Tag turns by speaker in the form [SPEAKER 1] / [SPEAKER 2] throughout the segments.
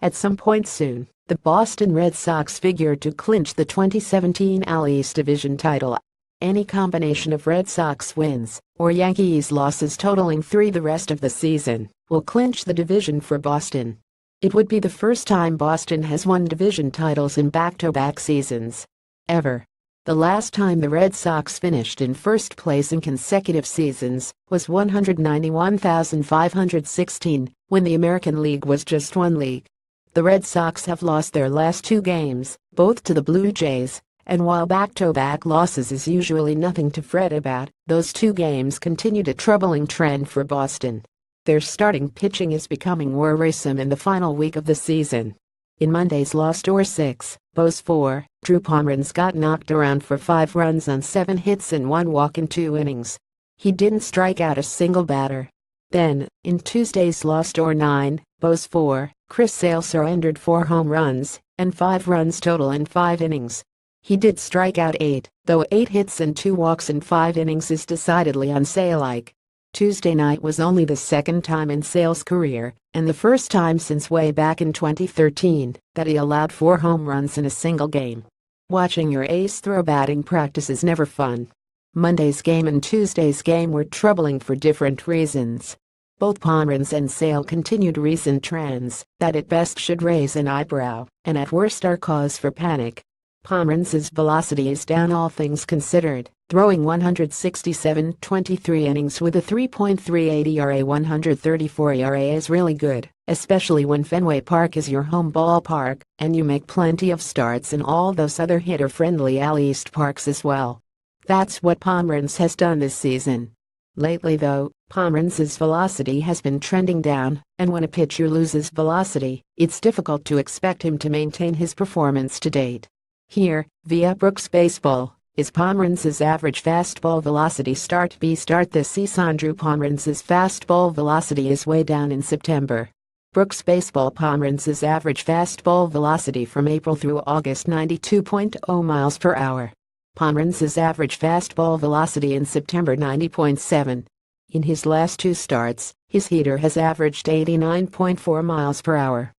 [SPEAKER 1] At some point soon, the Boston Red Sox figure to clinch the 2017 AL East Division title. Any combination of Red Sox wins or Yankees losses totaling 3 the rest of the season will clinch the division for Boston. It would be the first time Boston has won division titles in back-to-back seasons. Ever. The last time the Red Sox finished in first place in consecutive seasons was 191,516, when the American League was just one league. The Red Sox have lost their last 2 games, both to the Blue Jays, and while back-to-back losses is usually nothing to fret about, those 2 games continued a troubling trend for Boston. Their starting pitching is becoming worrisome in the final week of the season. In Monday's loss to 6, Bos 4, Drew Pomeranz got knocked around for 5 runs on 7 hits and 1 walk in 2 innings. He didn't strike out a single batter. Then, in Tuesday's loss to 9, Bos 4, Chris Sale surrendered 4 home runs and 5 runs total in 5 innings. He did strike out 8, though 8 hits and 2 walks in 5 innings is decidedly un-Sale-like. Tuesday night was only the second time in Sale's career, and the first time since way back in 2013, that he allowed 4 home runs in a single game. Watching your ace throw batting practice is never fun. Monday's game and Tuesday's game were troubling for different reasons. Both Pomeranz and Sale continued recent trends that at best should raise an eyebrow, and at worst are cause for panic. Pomeranz's velocity is down, all things considered, throwing 167.23 innings with a 3.38 ERA. 134 ERA is really good, especially when Fenway Park is your home ballpark and you make plenty of starts in all those other hitter-friendly AL East parks as well. That's what Pomeranz has done this season. Lately though, Pomeranz's velocity has been trending down, and when a pitcher loses velocity, it's difficult to expect him to maintain his performance to date. Here, via Brooks Baseball, is Pomeranz's average fastball velocity start this season. Drew Pomeranz's fastball velocity is way down in September. Brooks Baseball Pomeranz's average fastball velocity from April through August 92.0 miles per hour. Pomeranz's average fastball velocity in September 90.7. In his last 2 starts, his heater has averaged 89.4 miles per hour.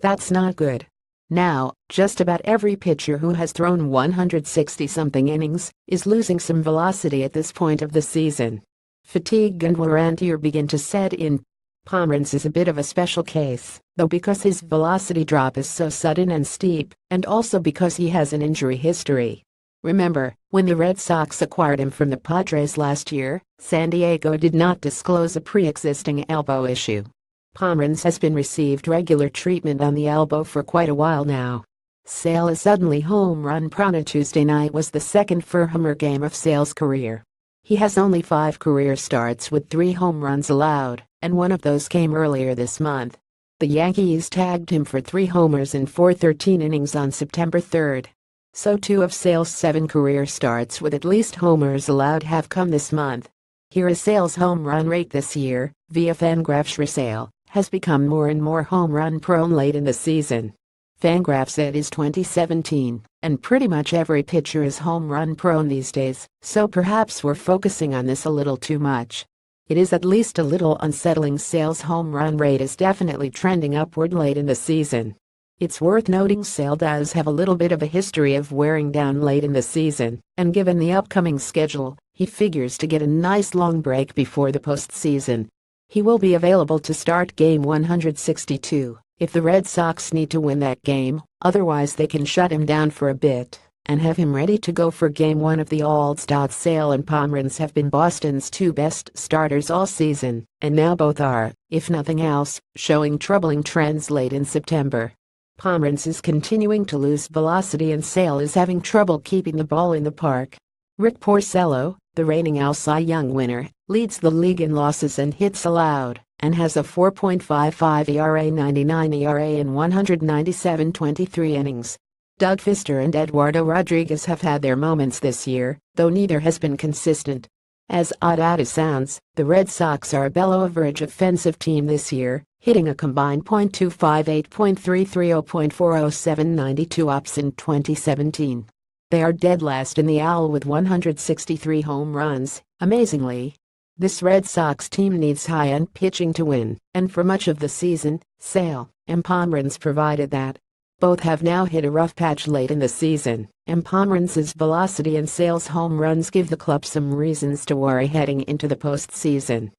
[SPEAKER 1] That's not good. Now, just about every pitcher who has thrown 160-something innings is losing some velocity at this point of the season. Fatigue and wear and tear begin to set in. Pomeranz is a bit of a special case, though, because his velocity drop is so sudden and steep, and also because he has an injury history. Remember, when the Red Sox acquired him from the Padres last year, San Diego did not disclose a pre-existing elbow issue. Pomeranz has been received regular treatment on the elbow for quite a while now. Sale is suddenly home run prone. Tuesday night was the second for-homer game of Sale's career. He has only 5 career starts with 3 home runs allowed, and one of those came earlier this month. The Yankees tagged him for 3 homers in 4 innings on September 3. So 2 of Sale's 7 career starts with at least homers allowed have come this month. Here is Sale's home run rate this year, via Fangraphs. Sale has become more and more home run prone late in the season. Fangraphs said is 2017, and pretty much every pitcher is home run prone these days, so perhaps we're focusing on this a little too much. It is at least a little unsettling. Sale's home run rate is definitely trending upward late in the season. It's worth noting Sale does have a little bit of a history of wearing down late in the season, and given the upcoming schedule, he figures to get a nice long break before the postseason. He will be available to start game 162 if the Red Sox need to win that game, otherwise they can shut him down for a bit and have him ready to go for game 1 of the All-Star. Sale and Pomeranz have been Boston's 2 best starters all season, and now both are, if nothing else, showing troubling trends late in September. Pomeranz is continuing to lose velocity and Sale is having trouble keeping the ball in the park. Rick Porcello, the reigning AL Cy Young winner, leads the league in losses and hits allowed, and has a 4.55 ERA. 99 ERA in 197.23 innings. Doug Fister and Eduardo Rodriguez have had their moments this year, though neither has been consistent. As odd as it sounds, the Red Sox are a below-average offensive team this year, hitting a combined .258, .330, .407, 92 ops in 2017. They are dead last in the AL with 163 home runs. Amazingly, this Red Sox team needs high-end pitching to win, and for much of the season, Sale, and Pomeranz provided that. Both have now hit a rough patch late in the season, and Pomeranz's velocity and sales home runs give the club some reasons to worry heading into the postseason.